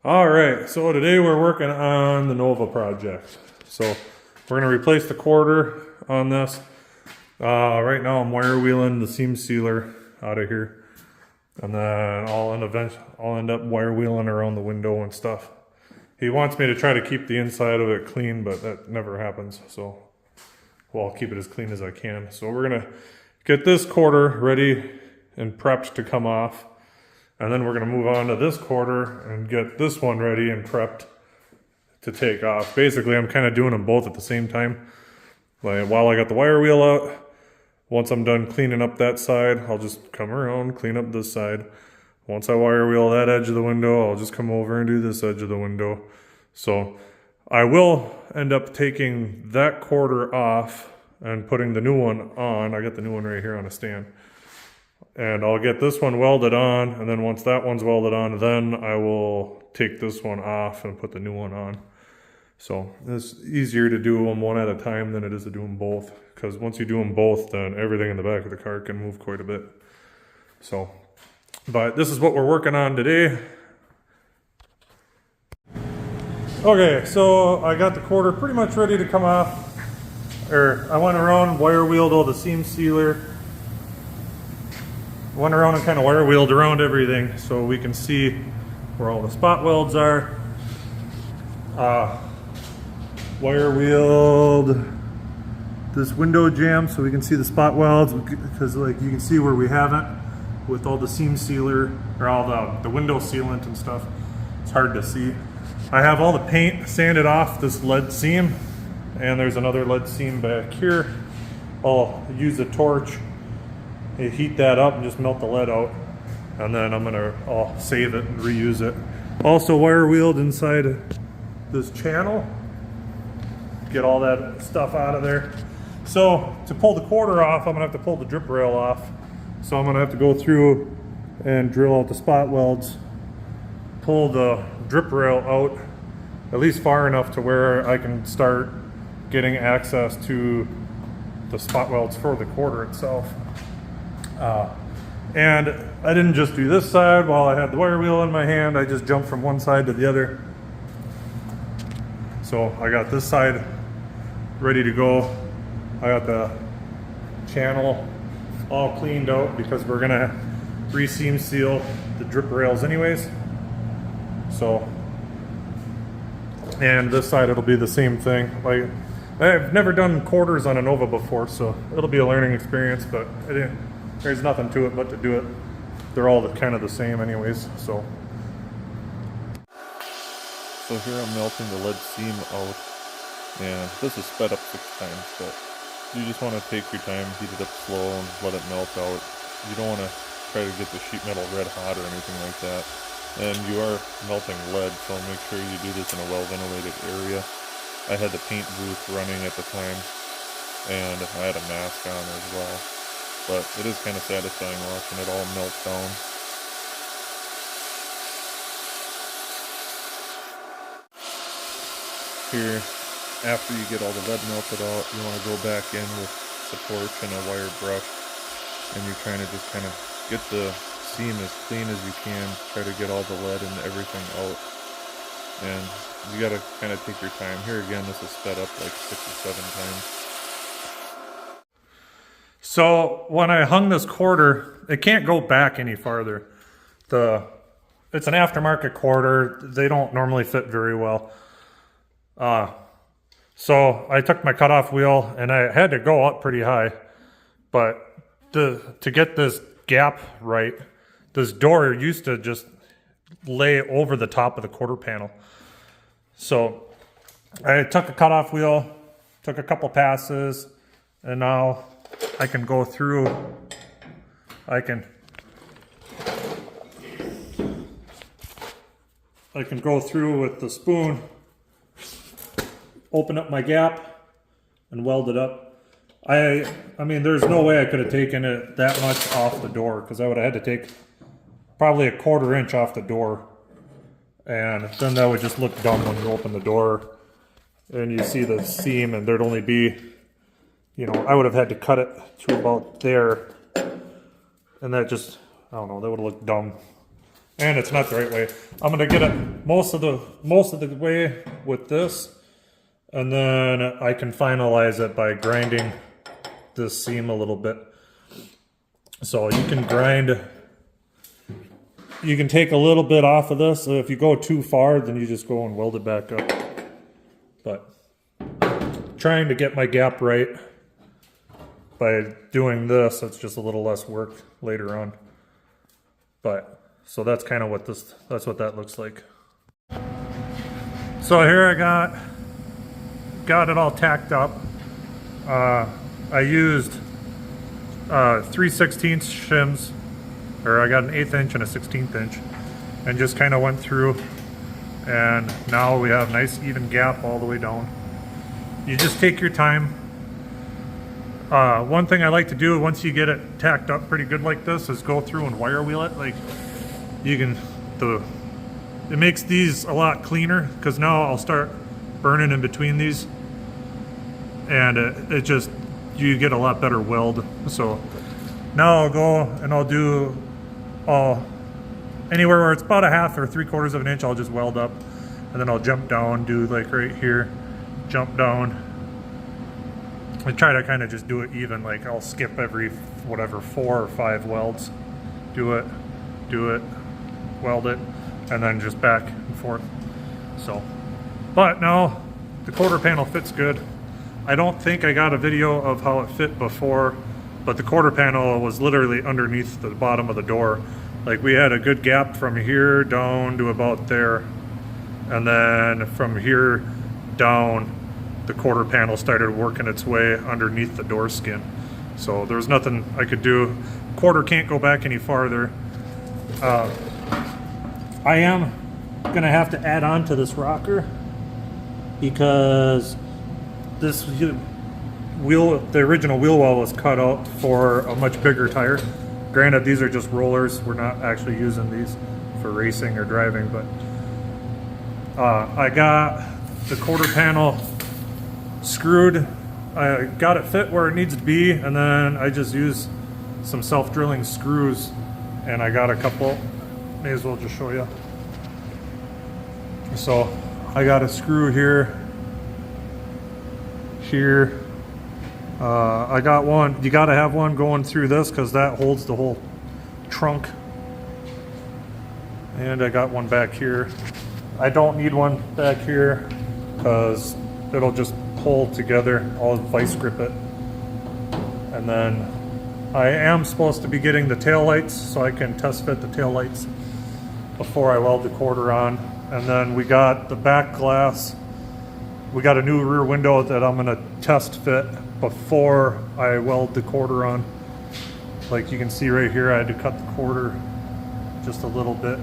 All right, so today we're working on the Nova project. So we're going to replace the quarter on this. Right now I'm wire wheeling the seam sealer out of here. And then I'll end up wire wheeling around the window and stuff. He wants me to try to keep the inside of it clean, but that never happens. So, well, I'll keep it as clean as I can. So we're going to get this quarter ready and prepped to come off. And then we're going to move on to this quarter and get this one ready and prepped to take off. Basically, I'm kind of doing them both at the same time. Like, while I got the wire wheel out, once I'm done cleaning up that side, I'll just come around, clean up this side. Once I wire wheel that edge of the window, I'll just come over and do this edge of the window. So I will end up taking that quarter off and putting the new one on. I got the new one right here on a stand. And I'll get this one welded on, and then once that one's welded on, then I will take this one off and put the new one on. So it's easier to do them one at a time than it is to do them both, because once you do them both, then everything in the back of the car can move quite a bit. So, but this is what we're working on today. Okay, so I got the quarter pretty much ready to come off. I went around, wire wheeled all the seam sealer. Went around and kind of wire wheeled around everything so we can see where all the spot welds are. Wire wheeled this window jamb so we can see the spot welds, because like you can see where we haven't with all the seam sealer or all the window sealant and stuff. It's hard to see. I have all the paint sanded off this lead seam, and there's another lead seam back here. I'll use a torch, heat that up and just melt the lead out, and then I'll save it and reuse it. Also wire wheeled inside this channel, get all that stuff out of there. So to pull the quarter off, I'm gonna have to pull the drip rail off. So I'm gonna have to go through and drill out the spot welds, pull the drip rail out at least far enough to where I can start getting access to the spot welds for the quarter itself. And I didn't just do this side while I had the wire wheel in my hand. I just jumped from one side to the other. So I got this side ready to go. I got the channel all cleaned out because we're gonna re-seam seal the drip rails anyways. So, and this side it'll be the same thing. Like, I've never done quarters on a Nova before, so it'll be a learning experience, but there's nothing to it but to do it. They're all kind of the same anyways, so. So here I'm melting the lead seam out, and this is sped up 6 times, but you just want to take your time, heat it up slow, and let it melt out. You don't want to try to get the sheet metal red hot or anything like that. And you are melting lead, so make sure you do this in a well-ventilated area. I had the paint booth running at the time, and I had a mask on as well. But it is kind of satisfying watching it all melt down. Here, after you get all the lead melted out, you want to go back in with the torch and a wire brush, and you're trying to just kind of get the seam as clean as you can, try to get all the lead and everything out. And you got to kind of take your time. Here again, this is sped up like 6 or 7 times. So when I hung this quarter, it can't go back any farther. It's an aftermarket quarter. They don't normally fit very well. So I took my cutoff wheel and I had to go up pretty high, but to get this gap right, this door used to just lay over the top of the quarter panel. So I took a cutoff wheel, took a couple passes, and now I can go through, I can go through with the spoon, open up my gap, and weld it up. I mean, there's no way I could have taken it that much off the door, because I would have had to take probably a 1/4 inch off the door. And then that would just look dumb when you open the door and you see the seam, and there'd only be, you know, I would have had to cut it to about there. And that just, I don't know, that would have looked dumb. and it's not the right way. I'm gonna get it most of the way with this, and then I can finalize it by grinding this seam a little bit. So you can grind, you can take a little bit off of this. So if you go too far, then you just go and weld it back up. But trying to get my gap right by doing this, it's just a little less work later on. But so that's kind of what that's what that looks like. So here I got it all tacked up. I used 3/16 shims, or I got an 1/8 inch and a 1/16 inch, and just kind of went through, and now we have nice even gap all the way down. You just take your time. One thing I like to do once you get it tacked up pretty good like this is go through and wire wheel it. Like you can, it makes these a lot cleaner, because now I'll start burning in between these, and it just, you get a lot better weld. So now I'll go and I'll do anywhere where it's about a 1/2 or 3/4 of an inch, I'll just weld up, and then I'll jump down, do like right here, jump down. I try to kind of just do it even, like I'll skip every whatever 4 or 5 welds, do it, weld it, and then just back and forth. So, but now the quarter panel fits good. I don't think I got a video of how it fit before, but the quarter panel was literally underneath the bottom of the door. Like we had a good gap from here down to about there, and then from here down the quarter panel started working its way underneath the door skin. So there was nothing I could do. Quarter can't go back any farther. I am gonna have to add on to this rocker, because this wheel, the original wheel well was cut out for a much bigger tire. Granted, these are just rollers. We're not actually using these for racing or driving, but I got the quarter panel screwed. I got it fit where it needs to be, and then I just used some self-drilling screws, and I got a couple. May as well just show you. So I got a screw here. I got one. You got to have one going through this, because that holds the whole trunk. And I got one back here. I don't need one back here because it'll just pull together. I'll vice grip it. And then I am supposed to be getting the tail lights, so I can test fit the tail lights before I weld the quarter on. And then we got the back glass. We got a new rear window that I'm gonna test fit before I weld the quarter on. Like you can see right here, I had to cut the quarter just a little bit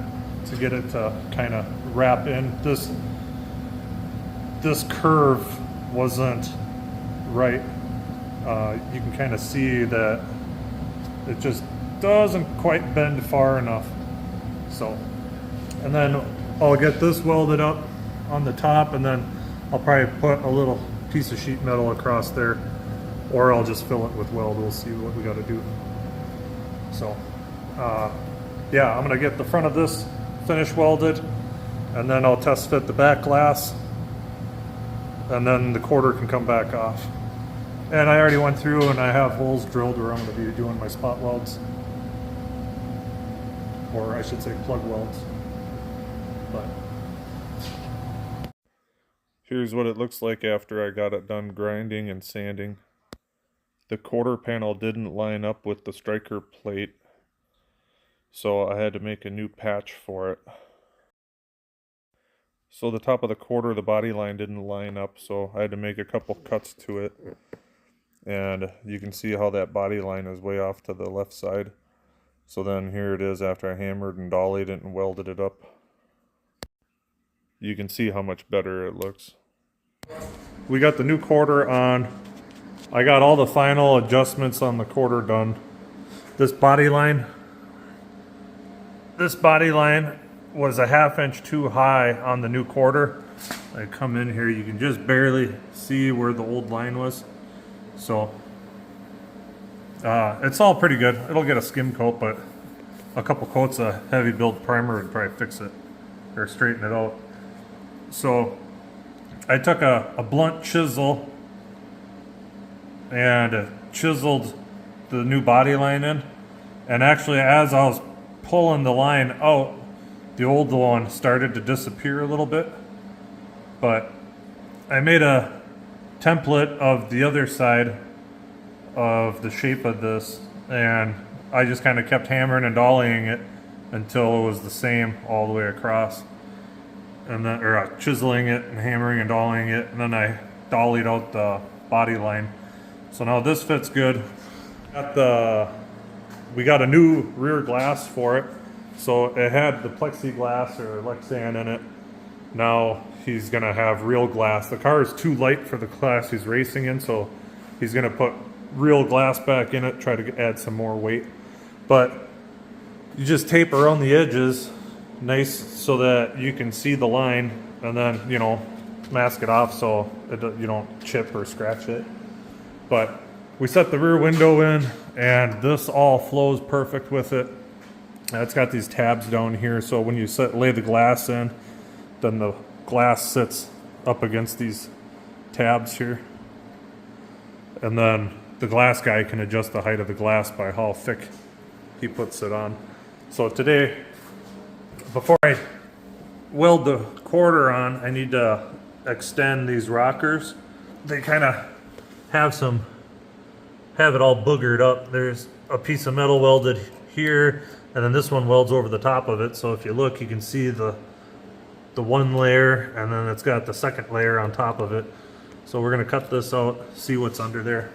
to get it to kind of wrap in. This curve wasn't right. You can kind of see that it just doesn't quite bend far enough. So, and then I'll get this welded up on the top, and then I'll probably put a little piece of sheet metal across there, or I'll just fill it with weld. We'll see what we got to do. So, yeah, I'm gonna get the front of this finish welded, and then I'll test fit the back glass, and then the quarter can come back off. And I already went through and I have holes drilled where I'm going to be doing my spot welds, or I should say plug welds. But here's what it looks like after I got it done grinding and sanding. The quarter panel didn't line up with the striker plate, so I had to make a new patch for it. So the top of the quarter, the body line didn't line up, so I had to make a couple cuts to it. And you can see how that body line is way off to the left side. So then here it is after I hammered and dollied it and welded it up. You can see how much better it looks. we got the new quarter on. I got all the final adjustments on the quarter done. This body line was a 1/2 inch too high on the new quarter. I come in here, you can just barely see where the old line was. So it's all pretty good. It'll get a skim coat, but a couple coats of heavy build primer would probably fix it or straighten it out. So I took a blunt chisel and chiseled the new body line in. And actually, as I was pulling the line out, the old one started to disappear a little bit. But I made a template of the other side of the shape of this, and I just kind of kept hammering and dollying it until it was the same all the way across. And then, or chiseling it and hammering and dollying it, and then I dollied out the body line. So now this fits good. We got a new rear glass for it. So it had the plexiglass or Lexan in it. Now he's gonna have real glass. The car is too light for the class he's racing in, so he's gonna put real glass back in it, try to add some more weight. But you just tape around the edges nice so that you can see the line, and then, you know, mask it off so you don't chip or scratch it. But we set the rear window in, and this all flows perfect with it. It's got these tabs down here, so when you lay the glass in, then the glass sits up against these tabs here. And then the glass guy can adjust the height of the glass by how thick he puts it on. So today, before I weld the quarter on, I need to extend these rockers. They kind of have it all boogered up. There's a piece of metal welded here, and then this one welds over the top of it. So if you look, you can see the one layer, and then it's got the second layer on top of it. So we're gonna cut this out, see what's under there.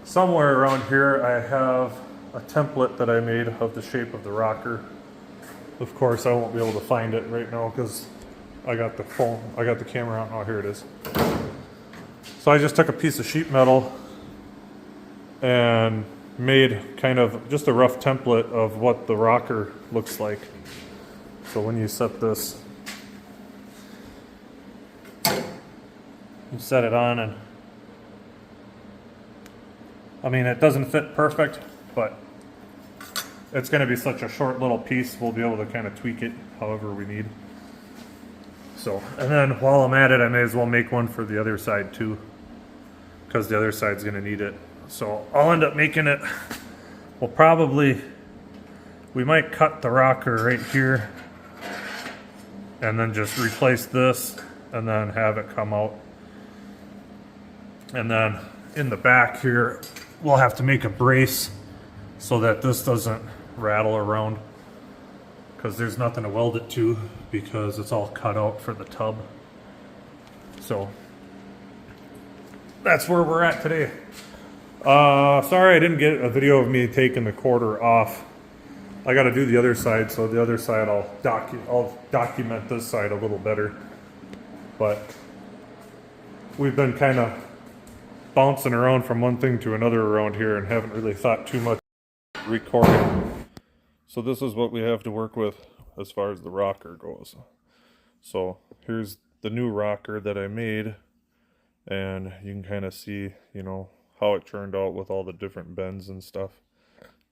Somewhere around here I have a template that I made of the shape of the rocker. Of course, I won't be able to find it right now because I got the camera out. Oh, here it is. So I just took a piece of sheet metal and made kind of just a rough template of what the rocker looks like. So when you set this, you set it on, and I mean, it doesn't fit perfect, but it's going to be such a short little piece, we'll be able to kind of tweak it however we need. So, and then while I'm at it, I may as well make one for the other side too, because the other side's going to need it. So I'll end up making it, we might cut the rocker right here and then just replace this and then have it come out. And then in the back here, we'll have to make a brace so that this doesn't rattle around, because there's nothing to weld it to because it's all cut out for the tub. So that's where we're at today. Sorry I didn't get a video of me taking the quarter off. I got to do the other side, so the other side I'll document this side a little better. But we've been kind of bouncing around from one thing to another around here and haven't really thought too much recording. So this is what we have to work with as far as the rocker goes. So here's the new rocker that I made, and you can kind of see, you know, how it turned out with all the different bends and stuff.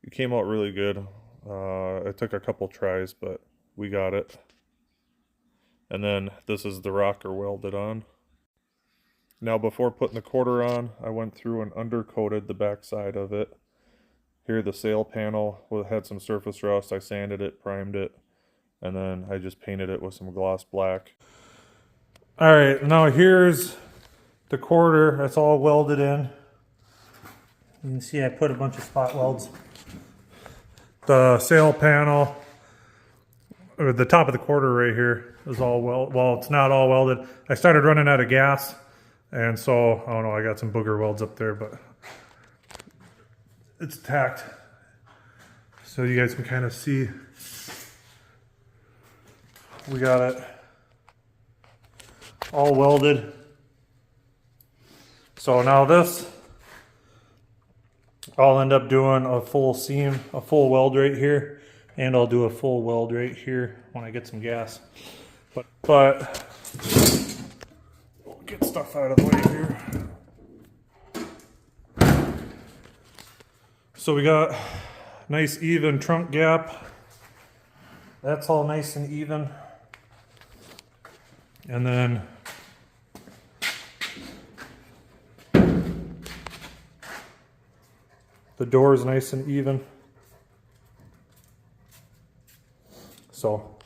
It came out really good. It took a couple tries, but we got it. And then this is the rocker welded on. Now before putting the quarter on, I went through and undercoated the back side of it. Here the sail panel had some surface rust. I sanded it, primed it, and then I just painted it with some gloss black. Alright, now here's the quarter. It's all welded in. You can see I put a bunch of spot welds. The sail panel, or the top of the quarter right here, is all well, it's not all welded. I started running out of gas, and so, I don't know, I got some booger welds up there, but it's tacked. So you guys can kind of see we got it all welded. So now this, I'll end up doing a full seam, a full weld right here, and I'll do a full weld right here when I get some gas. But we'll get stuff out of the way here. So we got nice even trunk gap. That's all nice and even. And then the door is nice and even. So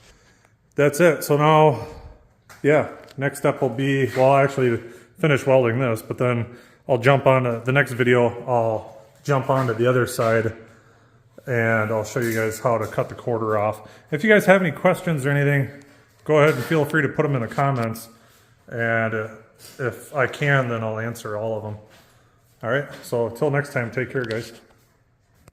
that's it. So now, yeah, next step will be, well, actually finish welding this, but then I'll jump on to the next video. I'll jump onto the other side and I'll show you guys how to cut the quarter off. If you guys have any questions or anything, go ahead and feel free to put them in the comments. And if I can, then I'll answer all of them. All right, so until next time, take care, guys.